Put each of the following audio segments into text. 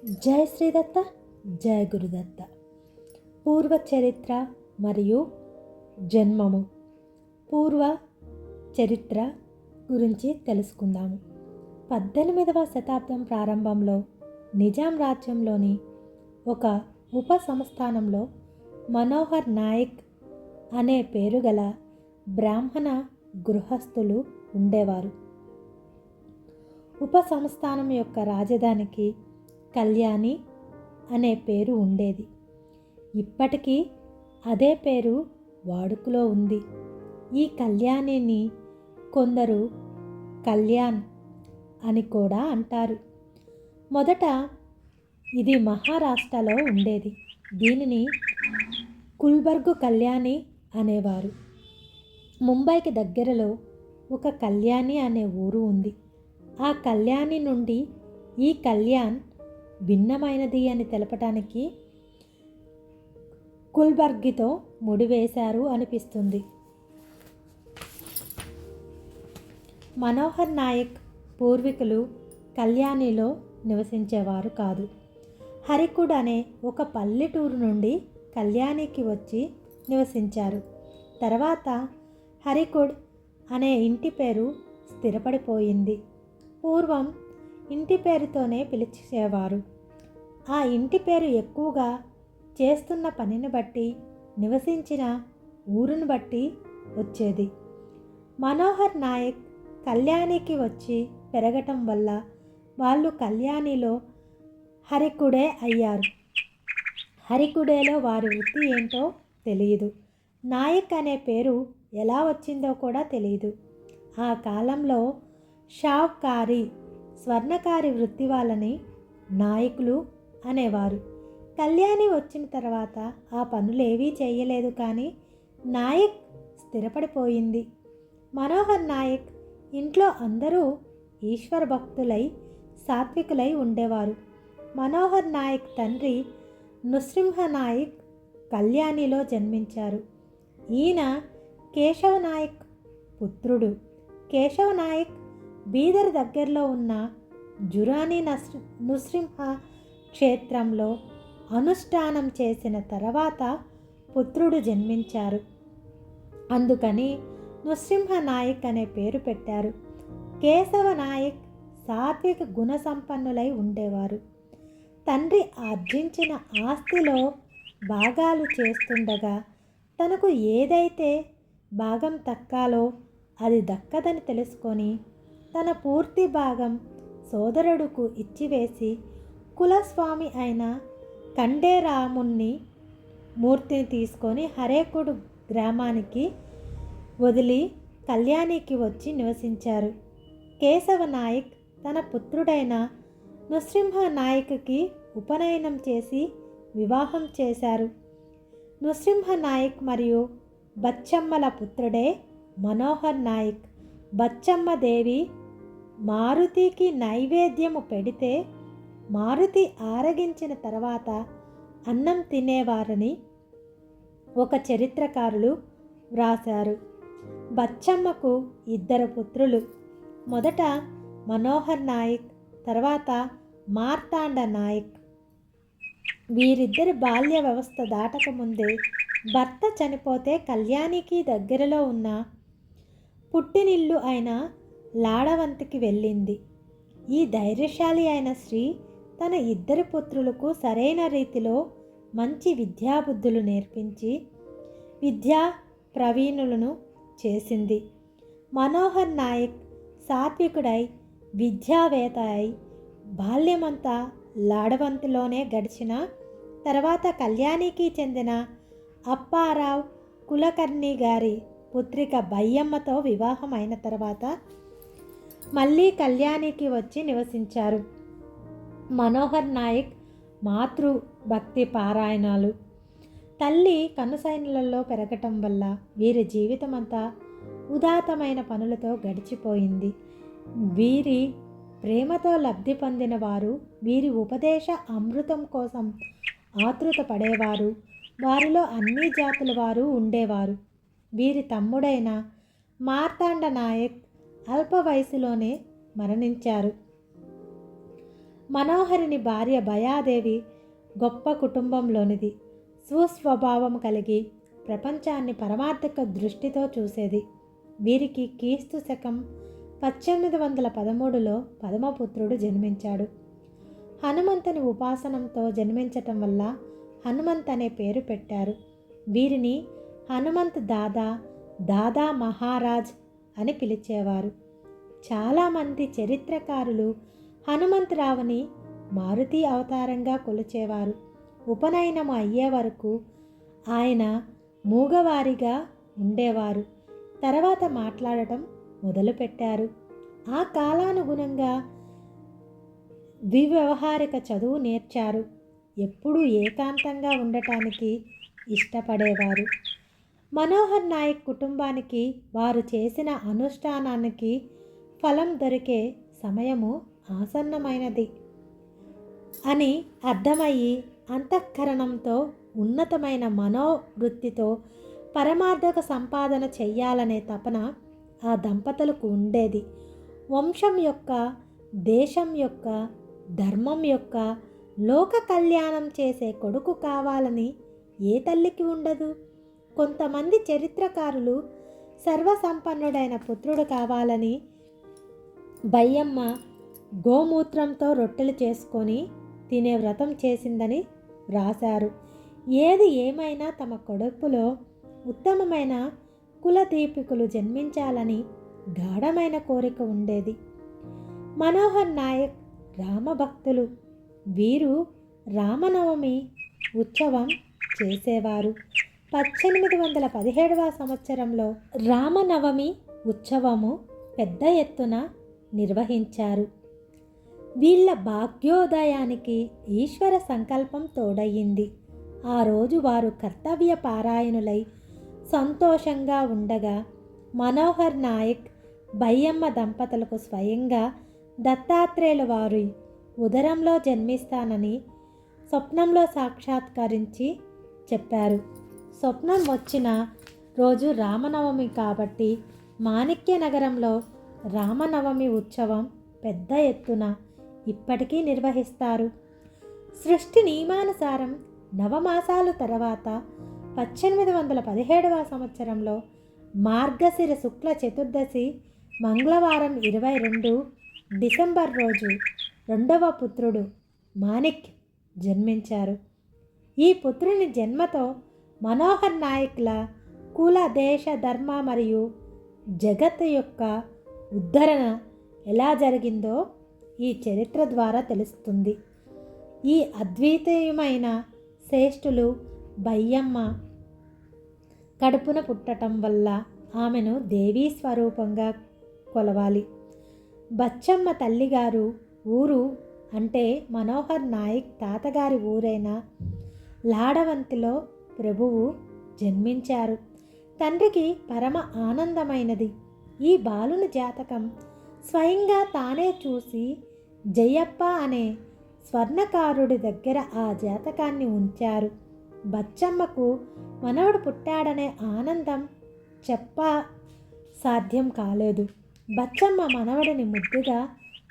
జయ శ్రీదత్త, జయ గురుదత్త. పూర్వ చరిత్ర మరియు జన్మము. పూర్వ చరిత్ర గురించి తెలుసుకుందాము. 18వ శతాబ్దం ప్రారంభంలో నిజాం రాజ్యంలోని ఒక ఉప సంస్థానంలో మనోహర్ నాయక్ అనే పేరు గల బ్రాహ్మణ గృహస్థులు ఉండేవారు. ఉప సంస్థానం యొక్క రాజధానికి కళ్యాణి అనే పేరు ఉండేది. ఇప్పటికీ అదే పేరు వాడుకలో ఉంది. ఈ కళ్యాణిని కొందరు కళ్యాణ్ అని కూడా అంటారు. మొదట ఇది మహారాష్ట్రలో ఉండేది. దీనిని గుల్బర్గ్ కళ్యాణి అనేవారు. ముంబైకి దగ్గరలో ఒక కళ్యాణి అనే ఊరు ఉంది. ఆ కళ్యాణి నుండి ఈ కళ్యాణ్ భిన్నమైనది అని తెలపటానికి గుల్బర్గితో ముడివేశారు అనిపిస్తుంది. మనోహర్ నాయక్ పూర్వీకులు కళ్యాణిలో నివసించేవారు కాదు. హరికుడ్ అనే ఒక పల్లెటూరు నుండి కళ్యాణికి వచ్చి నివసించారు. తర్వాత హరికుడ్ అనే ఇంటి పేరు స్థిరపడిపోయింది. పూర్వం ఇంటి పేరుతోనే పిలిచేవారు. ఆ ఇంటి పేరు ఎక్కువగా చేస్తున్న పనిని బట్టి, నివసించిన ఊరును బట్టి వచ్చేది. మనోహర్ నాయక్ కళ్యాణికి వచ్చి పెరగటం వల్ల వాళ్ళు కళ్యాణిలో హరికుడే అయ్యారు. హరికుడేలో వారి వృత్తి ఏంటో తెలియదు. నాయక్ అనే పేరు ఎలా వచ్చిందో కూడా తెలియదు. ఆ కాలంలో షావ్కారీ, స్వర్ణకారి వృత్తి వాళ్ళని నాయకులు అనేవారు. కళ్యాణి వచ్చిన తర్వాత ఆ పనులేవీ చేయలేదు, కానీ నాయక్ స్థిరపడిపోయింది. మనోహర్ నాయక్ ఇంట్లో అందరూ ఈశ్వర భక్తులై సాత్వికులై ఉండేవారు. మనోహర్ నాయక్ తండ్రి నృసింహ నాయక్ కళ్యాణిలో జన్మించారు. ఈయన కేశవ నాయక్ పుత్రుడు. కేశవ నాయక్ బీదర్ దగ్గరలో ఉన్న జురానీ నృసింహ క్షేత్రంలో అనుష్ఠానం చేసిన తర్వాత పుత్రుడు జన్మించారు. అందుకని నృసింహ నాయక్ అనే పేరు పెట్టారు. కేశవ నాయక్ సాత్విక గుణ సంపన్నులై ఉండేవారు. తండ్రి ఆర్జించిన ఆస్తిలో భాగాలు చేస్తుండగా తనకు ఏదైతే భాగం దక్కాలో అది దక్కదని తెలుసుకొని తన పూర్తి భాగం సోదరుడుకు ఇచ్చివేసి కులస్వామి అయిన ఖండేరాముని మూర్తిని తీసుకొని హరేకుడు గ్రామానికి వదిలి కళ్యాణికి వచ్చి నివసించారు. కేశవ నాయక్ తన పుత్రుడైన నృసింహ నాయక్కి ఉపనయనం చేసి వివాహం చేశారు. నృసింహ నాయక్ మరియు బచ్చమ్మల పుత్రుడే మనోహర్ నాయక్. బచ్చమ్మ దేవి మారుతికి నైవేద్యము పెడితే మారుతి ఆరగించిన తర్వాత అన్నం తినేవారని ఒక చరిత్రకారులు వ్రాశారు. బచ్చమ్మకు 2 పుత్రులు. మొదట మనోహర్ నాయక్, తర్వాత మార్తాండ నాయక్. వీరిద్దరి బాల్య వ్యవస్థ దాటకముందే భర్త చనిపోతే కళ్యాణికి దగ్గరలో ఉన్న పుట్టినిల్లు అయిన లాడవంతికి వెళ్ళింది. ఈ ధైర్యశాలి అయిన స్త్రీ తన 2 పుత్రులకు సరైన రీతిలో మంచి విద్యాబుద్ధులు నేర్పించి విద్యా ప్రవీణులను చేసింది. మనోహర్ నాయక్ సాత్వికుడై విద్యావేత్త అయి బాల్యమంతా లాడవంతిలోనే గడిచిన తర్వాత కళ్యాణికి చెందిన అప్పారావు కులకర్ణి గారి పుత్రిక బయ్యమ్మతో వివాహం అయిన తర్వాత మళ్ళీ కళ్యాణికి వచ్చి నివసించారు. మనోహర్ నాయక్ మాతృ భక్తి పారాయణాలు, తల్లి కనుసైనలలో పెరగటం వల్ల వీరి జీవితమంతా ఉదాత్తమైన పనులతో గడిచిపోయింది. వీరి ప్రేమతో లబ్ధి పొందిన వారు వీరి ఉపదేశ అమృతం కోసం ఆతృత పడేవారు. వారిలో అన్ని జాతుల వారు ఉండేవారు. వీరి తమ్ముడైన మార్తాండ నాయక్ అల్ప వయసులోనే మరణించారు. మనోహరుని భార్య భయాదేవి గొప్ప కుటుంబంలోనిది. సుస్వభావం కలిగి ప్రపంచాన్ని పరమార్థక దృష్టితో చూసేది. వీరికి క్రీస్తు శకం 1813లో పదమపుత్రుడు జన్మించాడు. హనుమంతుని ఉపాసనంతో జన్మించటం వల్ల హనుమంత్ అనే పేరు పెట్టారు. వీరిని హనుమంత్ దాదా మహారాజ్ అని పిలిచేవారు. చాలామంది చరిత్రకారులు హనుమంతరావుని మారుతి అవతారంగా కొలిచేవారు. ఉపనయనం అయ్యే వరకు ఆయన మూగవారిగా ఉండేవారు. తర్వాత మాట్లాడటం మొదలుపెట్టారు. ఆ కాలానుగుణంగా ద్వివ్యవహారిక చదువు నేర్చారు. ఎప్పుడూ ఏకాంతంగా ఉండటానికి ఇష్టపడేవారు. మనోహర్ నాయక్ కుటుంబానికి వారు చేసిన అనుష్ఠానానికి ఫలం దొరికే సమయము ఆసన్నమైనది అని అర్థమయ్యి అంతఃకరణంతో ఉన్నతమైన మనోవృత్తితో పరమార్థక సంపాదన చెయ్యాలనే తపన ఆ దంపతులకు ఉండేది. వంశం యొక్క, దేశం యొక్క, ధర్మం యొక్క లోక కళ్యాణం చేసే కొడుకు కావాలని ఏ తల్లికి ఉండదు? కొంతమంది చరిత్రకారులు సర్వసంపన్నుడైన పుత్రుడు కావాలని బయ్యమ్మ గోమూత్రంతో రొట్టెలు చేసుకొని తినే వ్రతం చేసిందని వ్రాశారు. ఏది ఏమైనా తమ కడుపులో ఉత్తమమైన కులదీపికులు జన్మించాలని గాఢమైన కోరిక ఉండేది. మనోహర్ నాయక్ రామభక్తులు. వీరు రామనవమి ఉత్సవం చేసేవారు. 1817వ సంవత్సరంలో రామనవమి ఉత్సవము పెద్ద ఎత్తున నిర్వహించారు. వీళ్ళ భాగ్యోదయానికి ఈశ్వర సంకల్పం తోడయ్యింది. ఆ రోజు వారు కర్తవ్య పారాయణులై సంతోషంగా ఉండగా మనోహర్ నాయక్ బయ్యమ్మ దంపతులకు స్వయంగా దత్తాత్రేయుల వారి ఉదరంలో జన్మిస్తానని స్వప్నంలో సాక్షాత్కరించి చెప్పారు. స్వప్నం వచ్చిన రోజు రామనవమి కాబట్టి మాణిక్య నగరంలో రామనవమి ఉత్సవం పెద్ద ఎత్తున ఇప్పటికీ నిర్వహిస్తారు. సృష్టి నియమానుసారం నవమాసాలు తర్వాత 1817వ సంవత్సరంలో మార్గశిర శుక్ల చతుర్దశి మంగళవారం 22 డిసెంబర్ రోజు రెండవ పుత్రుడు మాణిక్ జన్మించారు. ఈ పుత్రుని జన్మతో మనోహర్ నాయక్ల కుల, దేశ, ధర్మ మరియు జగత్ యొక్క ఉద్ధరణ ఎలా జరిగిందో ఈ చరిత్ర ద్వారా తెలుస్తుంది. ఈ అద్వితీయమైన శ్రేష్ఠులు బయ్యమ్మ కడుపున పుట్టడం వల్ల ఆమెను దేవీ స్వరూపంగా కొలవాలి. బచ్చమ్మ తల్లిగారు ఊరు అంటే మనోహర్ నాయక్ తాతగారి ఊరైన లాడవంతిలో ప్రభువు జన్మించారు. తండ్రికి పరమ ఆనందమైనది. ఈ బాలుని జాతకం స్వయంగా తానే చూసి జయప్ప అనే స్వర్ణకారుడి దగ్గర ఆ జాతకాన్ని ఉంచారు. బచ్చమ్మకు మనవడు పుట్టాడనే ఆనందం సాధ్యం కాలేదు. బచ్చమ్మ మనవడిని ముద్దుగా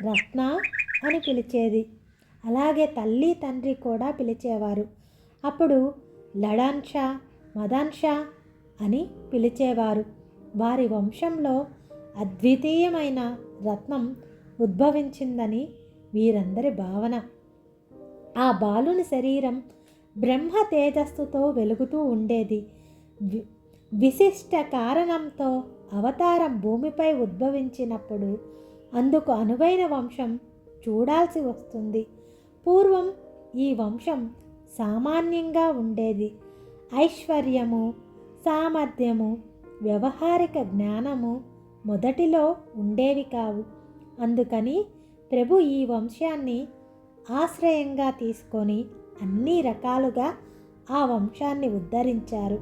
రత్న అని పిలిచేది. అలాగే తల్లి, తండ్రి కూడా పిలిచేవారు. అప్పుడు లడన్ షా, మదన్ షా అని పిలిచేవారు. వారి వంశంలో అద్వితీయమైన రత్నం ఉద్భవించిందని వీరందరి భావన. ఆ బాలుని శరీరం బ్రహ్మ తేజస్సుతో వెలుగుతూ ఉండేది. విశిష్ట కారణంతో అవతారం భూమిపై ఉద్భవించినప్పుడు అందుకు అనువైన వంశం చూడాల్సి వస్తుంది. పూర్వం ఈ వంశం సామాన్యంగా ఉండేది. ఐశ్వర్యము, సామర్థ్యము, వ్యవహారిక జ్ఞానము మొదటిలో ఉండేవి కావు. అందుకని ప్రభు ఈ వంశాన్ని ఆశ్రయంగా తీసుకొని అన్ని రకాలుగా ఆ వంశాన్ని ఉద్ధరించారు.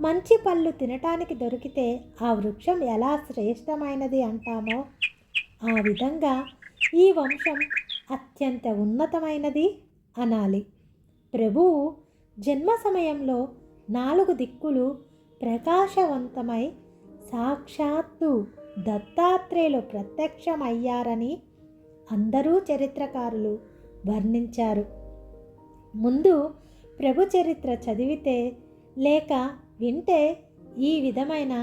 మంచి పళ్ళు తినటానికి దొరికితే ఆ వృక్షం ఎలా శ్రేష్టమైనది అంటామో ఆ విధంగా ఈ వంశం అత్యంత ఉన్నతమైనది అనాలి. ప్రభువు జన్మ సమయంలో 4 దిక్కులు ప్రకాశవంతమై సాక్షాత్తు దత్తాత్రేయులు ప్రత్యక్షమయ్యారని అందరూ చరిత్రకారులు వర్ణించారు. ముందు ప్రభు చరిత్ర చదివితే లేక వింటే ఈ విధమైన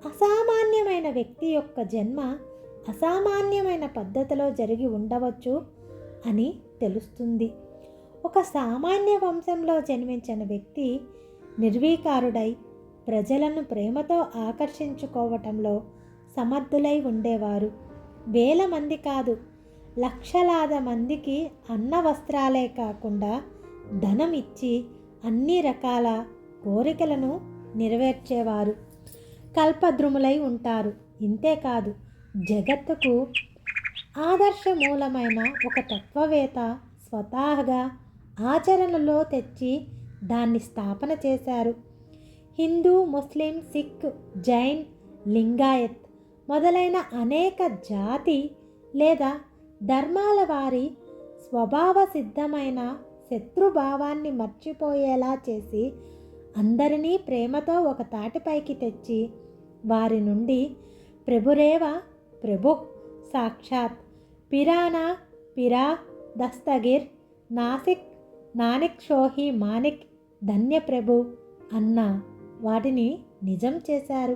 అసామాన్యమైన వ్యక్తి యొక్క జన్మ అసామాన్యమైన పద్ధతిలో జరిగి ఉండవచ్చు అని తెలుస్తుంది. ఒక సామాన్య వంశంలో జన్మించిన వ్యక్తి నిర్వీకారుడై ప్రజలను ప్రేమతో ఆకర్షించుకోవటంలో సమర్థులై ఉండేవారు. వేల మంది కాదు, లక్షలాది మందికి అన్న వస్త్రాలే కాకుండా ధనం ఇచ్చి అన్ని రకాల కోరికలను నెరవేర్చేవారు. కల్పద్రుములై ఉంటారు. ఇంతేకాదు, జగత్తుకు ఆదర్శమూలమైన ఒక తత్వవేత్త స్వతహాగా ఆచరణలో తెచ్చి దాన్ని స్థాపన చేశారు. హిందూ, ముస్లిం, సిక్, జైన్, లింగాయత్ మొదలైన అనేక జాతి లేదా ధర్మాల వారి స్వభావ సిద్ధమైన శత్రుభావాన్ని మర్చిపోయేలా చేసి అందరినీ ప్రేమతో ఒక తాటిపైకి తెచ్చి వారి నుండి ప్రభురేవ ప్రభు సాక్షాత్ పిరానా పిరా దస్తగిర్ నాసిక్ నానిక్ షోహి మానిక్ ధన్య ప్రభు అన్న వాటిని నిజం చేశారు.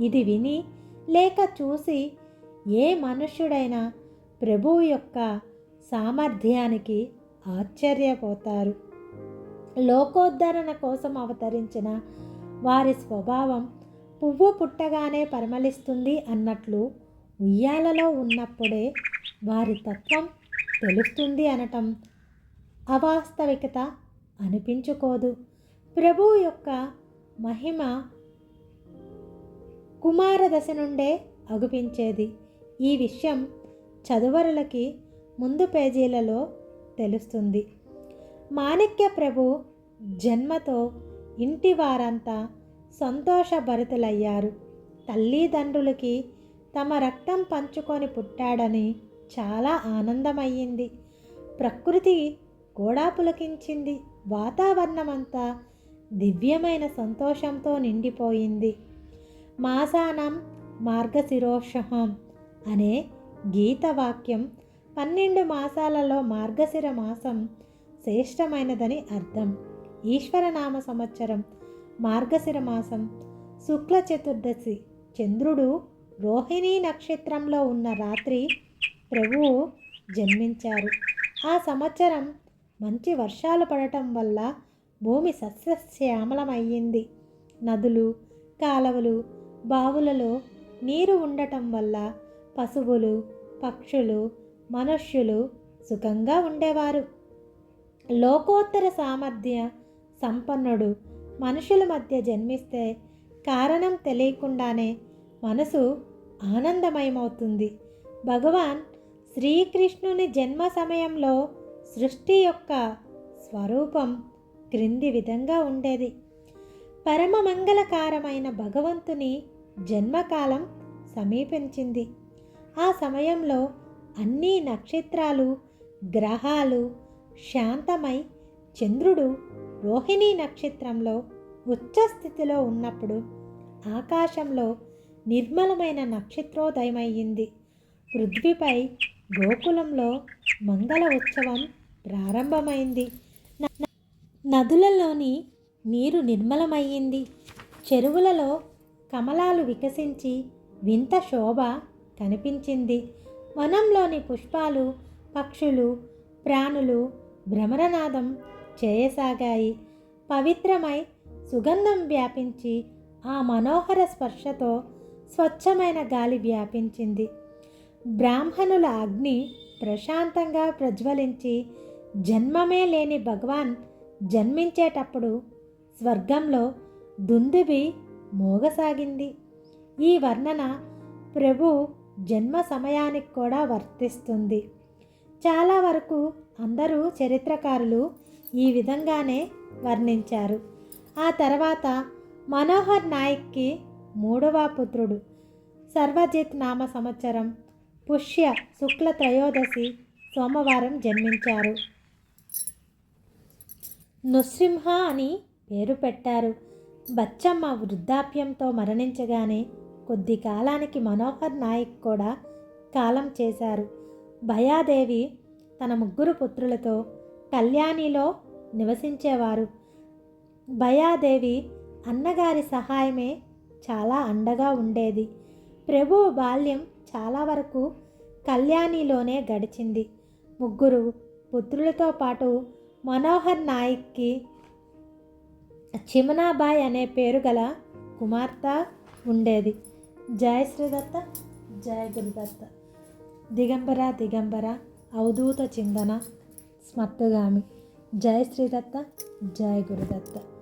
ఇది విని లేక చూసి ఏ మనుష్యుడైనా ప్రభువు యొక్క సామర్థ్యానికి ఆశ్చర్యపోతారు. లోకోద్ధరణ కోసం అవతరించిన వారి స్వభావం పువ్వు పుట్టగానే పరిమళిస్తుంది అన్నట్లు ఉయ్యాలలో ఉన్నప్పుడే వారి తత్వం తెలుస్తుంది అనటం అవాస్తవికత అనిపించుకోదు. ప్రభువు యొక్క మహిమ కుమారదశ నుండే అగుపించేది. ఈ విషయం చదువరులకి ముందు పేజీలలో తెలుస్తుంది. మాణిక్య ప్రభు జన్మతో ఇంటి వారంతా సంతోషభరితులయ్యారు. తల్లిదండ్రులకి తమ రక్తం పంచుకొని పుట్టాడని చాలా ఆనందమయ్యింది. ప్రకృతి కూడా పులకించింది. వాతావరణమంతా దివ్యమైన సంతోషంతో నిండిపోయింది. మాసానం మార్గశిరోషహం అనే గీతవాక్యం 12 మాసాలలో మార్గశిర మాసం శ్రేష్టమైనదని అర్థం. ఈశ్వరనామ సంవత్సరం మార్గశిర మాసం శుక్ల చతుర్దశి చంద్రుడు రోహిణీ నక్షత్రంలో ఉన్న రాత్రి ప్రభువు జన్మించారు. ఆ సంవత్సరం మంచి వర్షాలు పడటం వల్ల భూమి సస్యశ్యామలమయ్యింది. నదులు, కాలవలు, బావులలో నీరు ఉండటం వల్ల పశువులు, పక్షులు, మనుష్యులు సుఖంగా ఉండేవారు. లోకోత్తర సామర్థ్య సంపన్నుడు మనుషుల మధ్య జన్మిస్తే కారణం తెలియకుండానే మనసు ఆనందమయమవుతుంది. భగవాన్ శ్రీకృష్ణుని జన్మ సమయంలో సృష్టి యొక్క స్వరూపం క్రింది విధంగా ఉండేది. పరమ మంగళకారమైన భగవంతుని జన్మకాలం సమీపించింది. ఆ సమయంలో అన్ని నక్షత్రాలు, గ్రహాలు శాంతమై చంద్రుడు రోహిణీ నక్షత్రంలో ఉచ్చస్థితిలో ఉన్నప్పుడు ఆకాశంలో నిర్మలమైన నక్షత్రోదయమయ్యింది. పృథ్వీపై గోకులంలో మంగళ ఉత్సవం ప్రారంభమైంది. నదులలోని నీరు నిర్మలమయ్యింది. చెరువులలో కమలాలు వికసించి వింత శోభ కనిపించింది. వనంలోని పుష్పాలు, పక్షులు, ప్రాణులు భ్రమరనాదం చేయసాగాయి. పవిత్రమై సుగంధం వ్యాపించి ఆ మనోహర స్పర్శతో స్వచ్ఛమైన గాలి వ్యాపించింది. బ్రాహ్మణుల అగ్ని ప్రశాంతంగా ప్రజ్వలించి జన్మమే లేని భగవాన్ జన్మించేటప్పుడు స్వర్గంలో దుందుబి మోగసాగింది. ఈ వర్ణన ప్రభు జన్మ సమయానికి కూడా వర్తిస్తుంది. చాలా వరకు అందరూ చరిత్రకారులు ఈ విధంగానే వర్ణించారు. ఆ తర్వాత మనోహర్ నాయక్కి 3వ పుత్రుడు సర్వజిత్ నామ సంవత్సరం పుష్య శుక్ల త్రయోదశి సోమవారం జన్మించారు. నృసింహ అని పేరు పెట్టారు. బచ్చమ్మ వృద్ధాప్యంతో మరణించగానే కొద్ది కాలానికి మనోహర్ నాయక్ కూడా కాలం చేశారు. భయాదేవి తన ముగ్గురు పుత్రులతో కళ్యాణిలో నివసించేవారు. భయాదేవి అన్నగారి సహాయమే చాలా అండగా ఉండేది. ప్రభువు బాల్యం చాలా వరకు కళ్యాణిలోనే గడిచింది. ముగ్గురు పుత్రులతో పాటు మనోహర్ నాయక్కి చిమనాబాయ్ అనే పేరు గల కుమార్తె ఉండేది. జయ శ్రీదత్త, జయ గురుదత్త. దిగంబర దిగంబర అవధూత చిందన స్మర్తగామి. జయ శ్రీదత్త, జయ గురుదత్త.